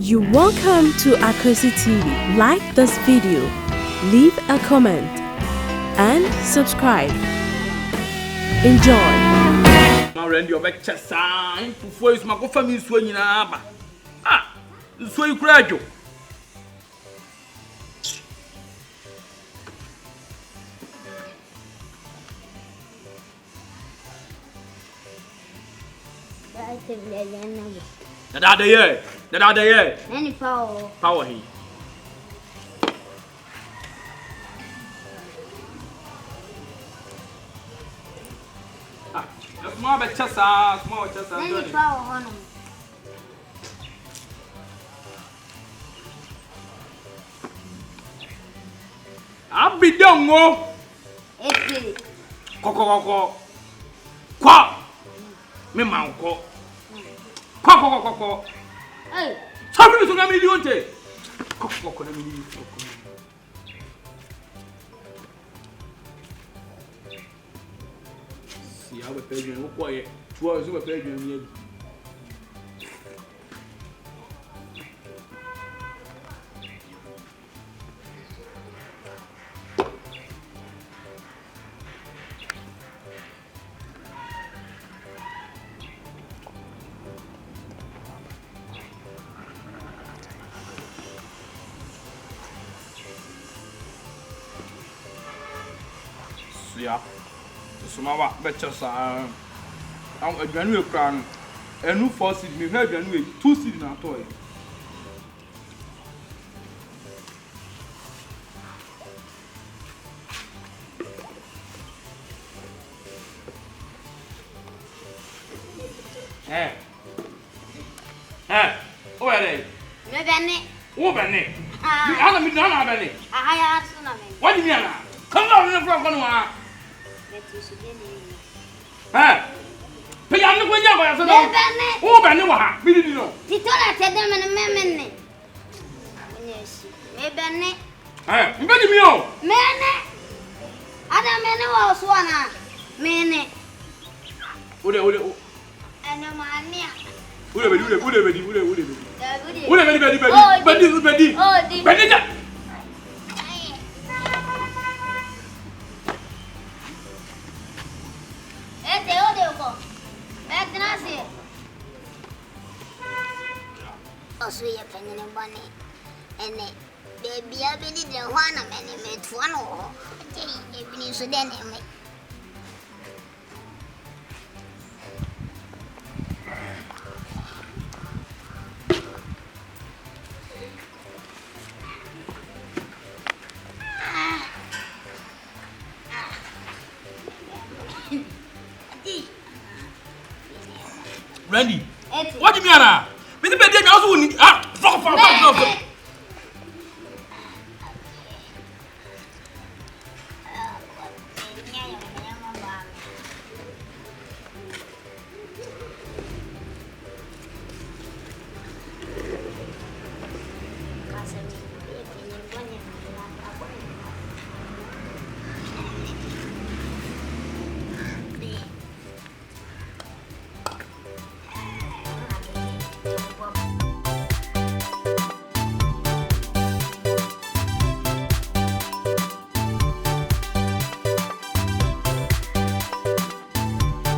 You're welcome to AKWASI TV. Like this video, leave a comment, and subscribe. Enjoy. Now, Randy, you're back to sign before it's my family swinging. Ah, so you graduate. That other year. Any power. Power he. Ah, small but small chest. Any power on him. I'll be done more. It's Coco. Qua. Me manco. Coco. hey. Somebody to me don't take. Coco, let me. See how we pay you. Quiet. 2 hours we pay you. Yeah, so my better I'm a genuine crown, and no 4 seed, me have genuine 2 seed in our toy. Eh, where are they? Oh, Benny. I don't mean, Benny. I asked him. What do you mean? Come down in the front. Eh? Pay on the way out. Oh, Benny, what? We didn't know. He told us them in a minute. Yes, maybe. Eh, you better me on. Minute. I don't know minute. Ule. And I'm also, you're penning a bunny, and baby, I believe the one of many made one or if you then. Randy, what do you mean? Mr. Beddy, I also need. Fuck.